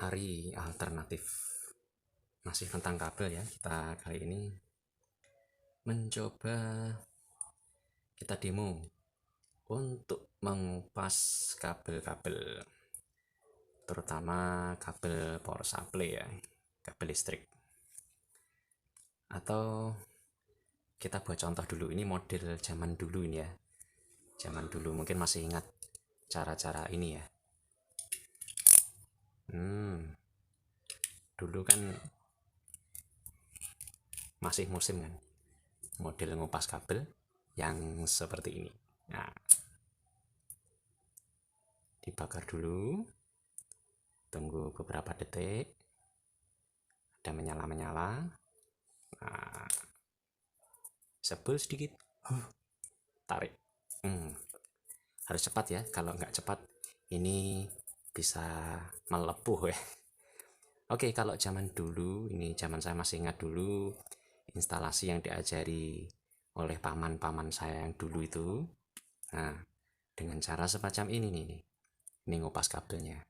Ari alternatif masih tentang kabel ya. Kita kali ini mencoba kita demo untuk mengupas kabel-kabel, terutama kabel power supply ya, kabel listrik. Atau kita buat contoh dulu, ini model zaman dulu ini ya. Zaman dulu mungkin masih ingat cara-cara ini ya. Dulu kan masih musim kan, model ngupas kabel yang seperti ini. Nah, dibakar dulu, tunggu beberapa detik, ada menyala-menyala. Nah, sebel sedikit, tarik. Harus cepat ya, kalau nggak cepat ini bisa melepuh ya. Oke, kalau zaman dulu, ini zaman saya masih ingat dulu, instalasi yang diajari oleh paman-paman saya yang dulu itu. Nah, dengan cara semacam ini nih, ini ngupas kabelnya.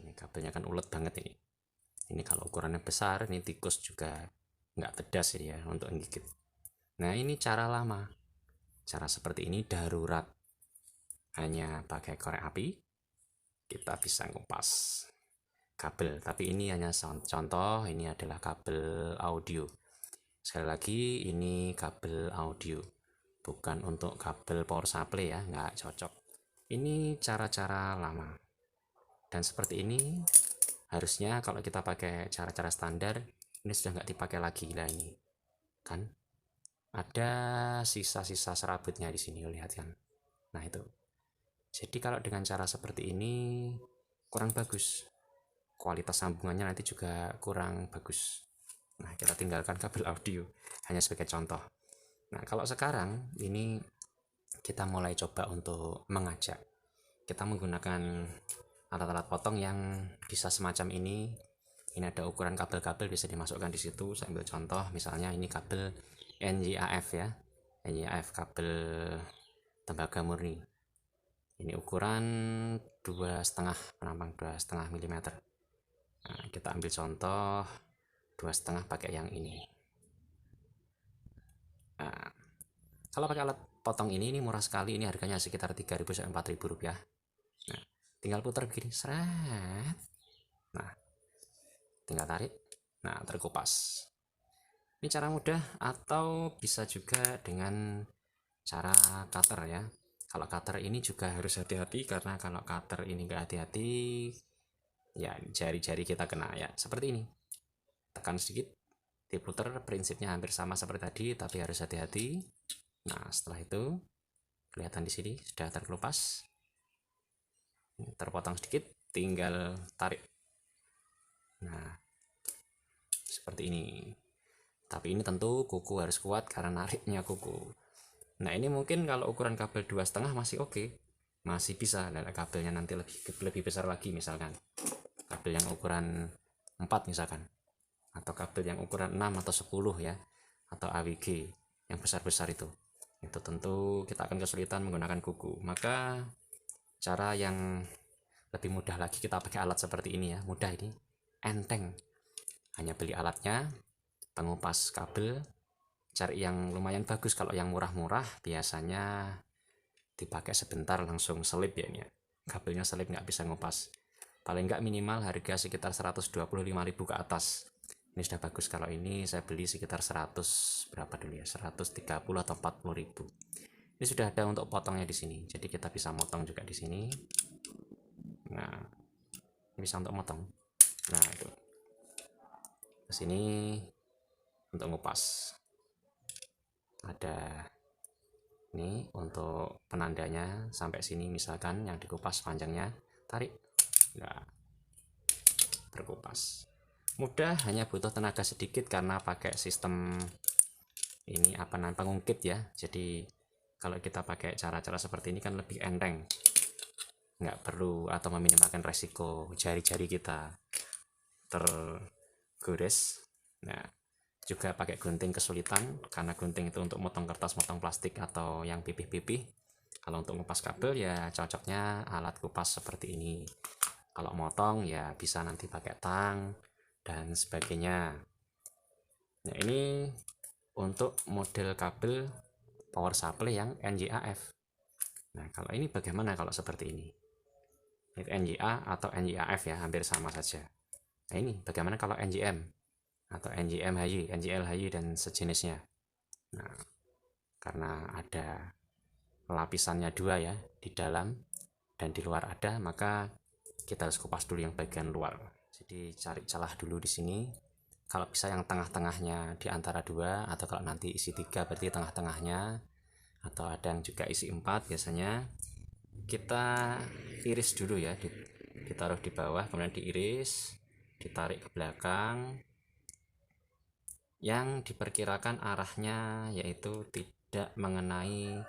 Ini kabelnya kan ulet banget ini. Ini kalau ukurannya besar, ini tikus juga nggak tedas ya untuk gigit. Nah, ini cara lama. Cara seperti ini darurat. Hanya pakai korek api, kita bisa ngupas kabel. Tapi ini hanya contoh, ini adalah kabel audio. Sekali lagi, ini kabel audio. Bukan untuk kabel power supply ya, nggak cocok. Ini cara-cara lama. Dan seperti ini, harusnya kalau kita pakai cara-cara standar, ini sudah nggak dipakai lagi lah ini. Kan? Ada sisa-sisa serabutnya di sini, lihat kan? Nah itu. Jadi kalau dengan cara seperti ini kurang bagus, kualitas sambungannya nanti juga kurang bagus. Nah, kita tinggalkan kabel audio hanya sebagai contoh. Nah, kalau sekarang ini kita mulai coba untuk mengajak. Kita menggunakan alat-alat potong yang bisa semacam ini. Ini ada ukuran kabel-kabel bisa dimasukkan di situ. Saya ambil contoh, misalnya ini kabel NJAF ya, NJAF kabel tembaga murni. Ini ukuran 2,5 penampang 2,5 mm. Nah, kita ambil contoh 2,5 pakai yang ini. Nah, kalau pakai alat potong ini murah sekali, ini harganya sekitar 3.000 sampai 4.000 rupiah. Nah, tinggal putar begini, seret. Nah, tinggal tarik. Nah, terkupas. Ini cara mudah, atau bisa juga dengan cara cutter ya. Kalau cutter ini juga harus hati-hati, karena kalau cutter ini nggak hati-hati, ya jari-jari kita kena ya. Seperti ini. Tekan sedikit, diputar, prinsipnya hampir sama seperti tadi, tapi harus hati-hati. Nah, setelah itu kelihatan di sini sudah terkelupas, terpotong sedikit, tinggal tarik. Nah, seperti ini. Tapi ini tentu kuku harus kuat karena nariknya kuku. Nah, ini mungkin kalau ukuran kabel 2,5 masih oke, masih bisa. Dan kabelnya nanti lebih besar lagi, misalkan kabel yang ukuran 4 misalkan, atau kabel yang ukuran 6 atau 10 ya, atau AWG yang besar-besar itu tentu kita akan kesulitan menggunakan kuku. Maka cara yang lebih mudah lagi, kita pakai alat seperti ini ya. Mudah, ini enteng, hanya beli alatnya, pengupas kabel, cari yang lumayan bagus. Kalau yang murah-murah biasanya dipakai sebentar langsung selip ya ini ya. Kabelnya selip, nggak bisa ngupas. Paling nggak minimal harga sekitar 125.000 ke atas. Ini sudah bagus. Kalau ini saya beli sekitar 100 berapa dulu ya, 130 atau 40.000. Ini sudah ada untuk potongnya di sini, jadi kita bisa motong juga di sini. Nah, ini bisa untuk motong. Nah, itu ke sini untuk ngupas. Ada ini untuk penandanya sampai sini, misalkan yang dikupas panjangnya, tarik. Nah, berkupas. Mudah, hanya butuh tenaga sedikit karena pakai sistem ini apa namanya, pengungkit ya. Jadi kalau kita pakai cara-cara seperti ini kan lebih enteng, nggak perlu atau meminimalkan resiko jari-jari kita gores. Nah, juga pakai gunting kesulitan karena gunting itu untuk motong kertas, motong plastik atau yang pipih-pipih. Kalau untuk ngupas kabel ya cocoknya alat kupas seperti ini. Kalau motong ya bisa nanti pakai tang dan sebagainya. Nah, ini untuk model kabel power supply yang NJAF. Nah, kalau ini bagaimana kalau seperti ini? Itu NJA atau NJAF ya, hampir sama saja. Nah, ini bagaimana kalau NJM atau NJM HY, NJL HY dan sejenisnya. Nah, karena ada lapisannya dua ya, di dalam dan di luar ada, maka kita harus kupas dulu yang bagian luar. Jadi cari celah dulu di sini. Kalau bisa yang tengah-tengahnya di antara dua, atau kalau nanti isi tiga berarti tengah-tengahnya, atau ada yang juga isi 4 biasanya kita iris dulu ya, ditaruh di bawah kemudian diiris, ditarik ke belakang, yang diperkirakan arahnya yaitu tidak mengenai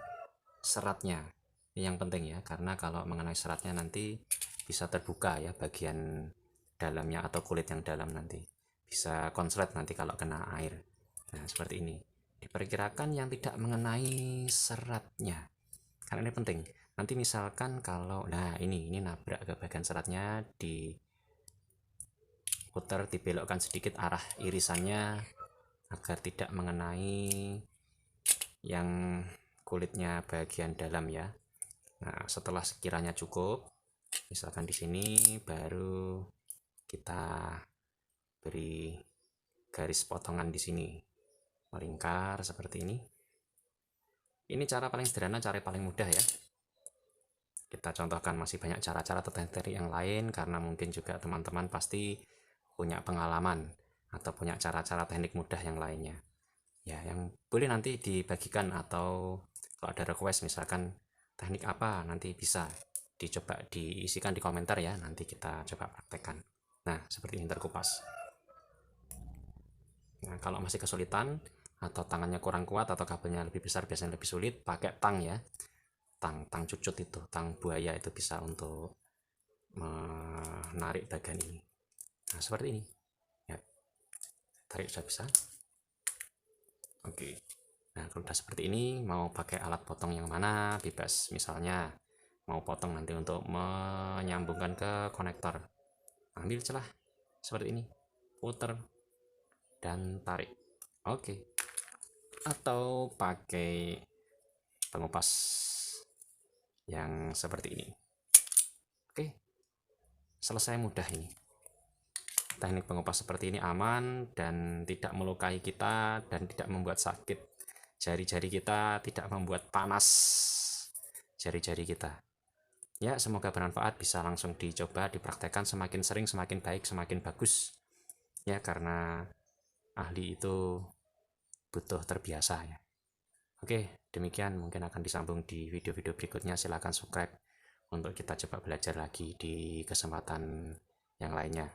seratnya. Ini yang penting ya, karena kalau mengenai seratnya nanti bisa terbuka ya bagian dalamnya atau kulit yang dalam, nanti bisa konslet nanti kalau kena air. Nah, seperti ini diperkirakan yang tidak mengenai seratnya, karena ini penting. Nanti misalkan kalau ini nabrak ke bagian seratnya, diputar, dibelokkan sedikit arah irisannya agar tidak mengenai yang kulitnya bagian dalam ya. Nah, setelah sekiranya cukup, misalkan di sini baru kita beri garis potongan di sini, melingkar seperti ini. Ini cara paling sederhana, cara paling mudah ya. Kita contohkan, masih banyak cara-cara atau teknik yang lain karena mungkin juga teman-teman pasti punya pengalaman atau punya cara-cara teknik mudah yang lainnya. Ya, yang boleh nanti dibagikan, atau kalau ada request misalkan teknik apa, nanti bisa dicoba diisikan di komentar ya, nanti kita coba praktekkan. Nah, seperti ini terkupas. Nah, kalau masih kesulitan atau tangannya kurang kuat atau kabelnya lebih besar, biasanya lebih sulit, pakai tang ya. Tang cucut itu, tang buaya itu bisa untuk menarik bagian ini. Nah, seperti ini. Ya. Tarik sudah bisa. Oke. Nah, kalau udah seperti ini, mau pakai alat potong yang mana bebas. Misalnya mau potong nanti untuk menyambungkan ke konektor, ambil celah seperti ini, putar dan tarik. Oke. Atau pakai pengupas yang seperti ini. Oke, selesai, mudah ini. Teknik pengupas seperti ini aman dan tidak melukai kita dan tidak membuat sakit jari-jari kita, tidak membuat panas jari-jari kita. Ya, semoga bermanfaat, bisa langsung dicoba, dipraktekkan. Semakin sering semakin baik, semakin bagus. Ya, karena ahli itu butuh terbiasa ya. Oke, demikian, mungkin akan disambung di video-video berikutnya. Silahkan subscribe untuk kita coba belajar lagi di kesempatan yang lainnya.